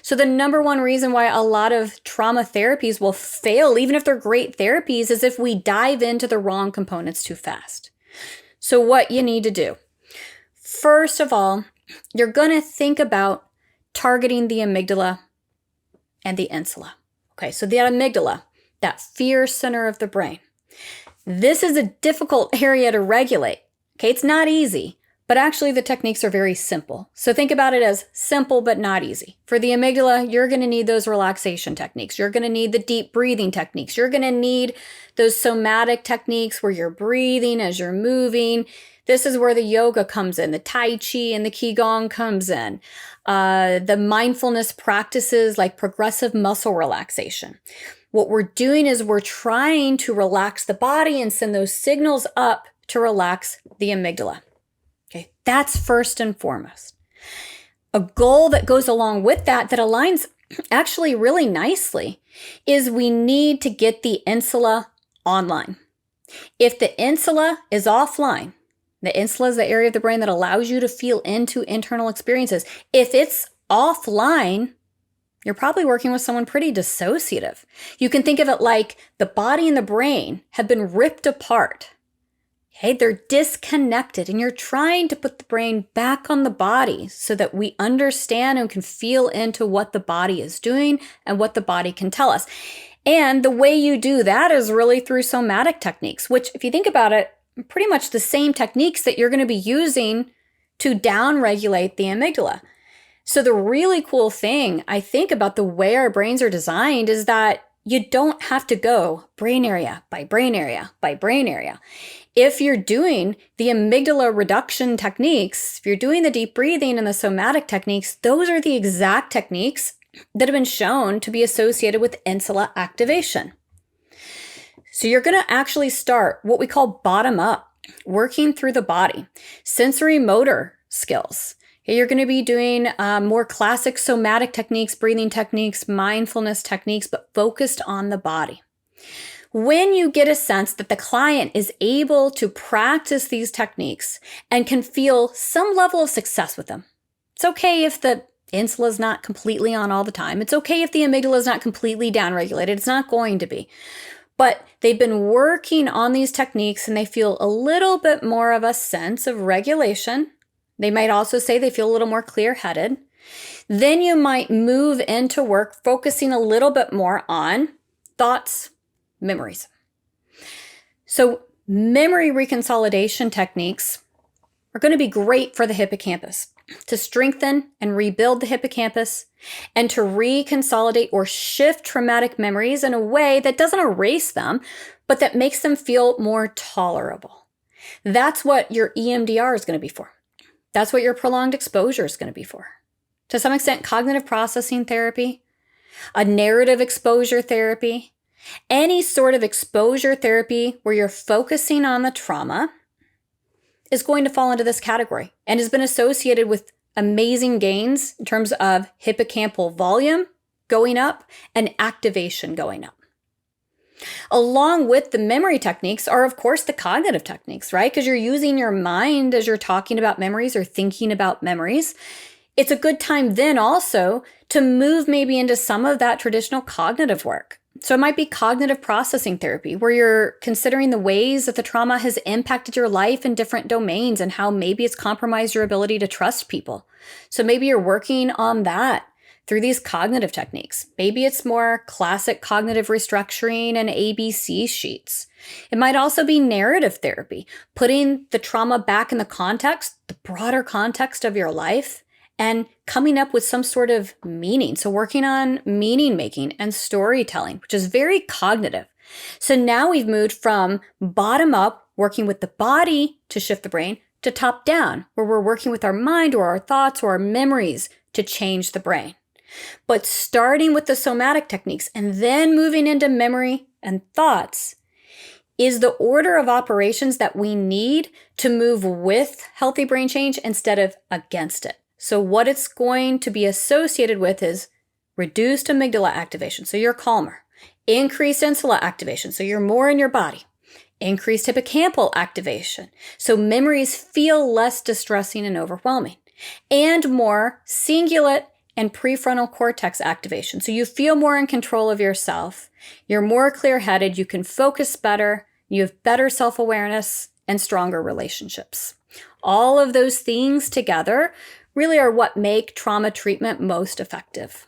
So the number one reason why a lot of trauma therapies will fail, even if they're great therapies, is if we dive into the wrong components too fast. So what you need to do, first of all, you're going to think about targeting the amygdala and the insula. Okay, so the amygdala, that fear center of the brain. This is a difficult area to regulate. Okay, it's not easy, but actually the techniques are very simple. So think about it as simple but not easy. For the amygdala, you're going to need those relaxation techniques. You're going to need the deep breathing techniques. You're going to need those somatic techniques where you're breathing as you're moving. This is where the yoga comes in, the Tai Chi and the Qigong comes in. The mindfulness practices like progressive muscle relaxation. What we're doing is we're trying to relax the body and send those signals up to relax the amygdala. Okay, that's first and foremost. A goal that goes along with that aligns actually really nicely is we need to get the insula online. If the insula is offline, the insula is the area of the brain that allows you to feel into internal experiences. If it's offline, you're probably working with someone pretty dissociative. You can think of it like the body and the brain have been ripped apart. Okay, they're disconnected, and you're trying to put the brain back on the body so that we understand and can feel into what the body is doing and what the body can tell us. And the way you do that is really through somatic techniques, which, if you think about it, pretty much the same techniques that you're going to be using to downregulate the amygdala. So the really cool thing, I think, about the way our brains are designed is that you don't have to go brain area by brain area by brain area. If you're doing the amygdala reduction techniques, if you're doing the deep breathing and the somatic techniques, those are the exact techniques that have been shown to be associated with insula activation. So you're going to actually start what we call bottom up, working through the body, sensory motor skills. You're going to be doing more classic somatic techniques, breathing techniques, mindfulness techniques, but focused on the body. When you get a sense that the client is able to practice these techniques and can feel some level of success with them, it's okay if the insula is not completely on all the time. It's okay if the amygdala is not completely downregulated. It's not going to be. But they've been working on these techniques and they feel a little bit more of a sense of regulation. They might also say they feel a little more clear-headed. Then you might move into work focusing a little bit more on thoughts, memories. So memory reconsolidation techniques are going to be great for the hippocampus to strengthen and rebuild the hippocampus and to reconsolidate or shift traumatic memories in a way that doesn't erase them, but that makes them feel more tolerable. That's what your EMDR is going to be for. That's what your prolonged exposure is going to be for. To some extent, cognitive processing therapy, a narrative exposure therapy, any sort of exposure therapy where you're focusing on the trauma is going to fall into this category and has been associated with amazing gains in terms of hippocampal volume going up and activation going up. Along with the memory techniques are, of course, the cognitive techniques, right? Because you're using your mind as you're talking about memories or thinking about memories. It's a good time then also to move maybe into some of that traditional cognitive work. So it might be cognitive processing therapy, where you're considering the ways that the trauma has impacted your life in different domains and how maybe it's compromised your ability to trust people. So maybe you're working on that through these cognitive techniques. Maybe it's more classic cognitive restructuring and ABC sheets. It might also be narrative therapy, putting the trauma back in the context, the broader context of your life, and coming up with some sort of meaning. So working on meaning making and storytelling, which is very cognitive. So now we've moved from bottom up, working with the body to shift the brain, to top down, where we're working with our mind or our thoughts or our memories to change the brain. But starting with the somatic techniques and then moving into memory and thoughts is the order of operations that we need to move with healthy brain change instead of against it. So what it's going to be associated with is reduced amygdala activation, so you're calmer. Increased insula activation, so you're more in your body. Increased hippocampal activation, so memories feel less distressing and overwhelming. And more cingulate and prefrontal cortex activation. So you feel more in control of yourself. You're more clear-headed. You can focus better. You have better self-awareness and stronger relationships. All of those things together really are what make trauma treatment most effective.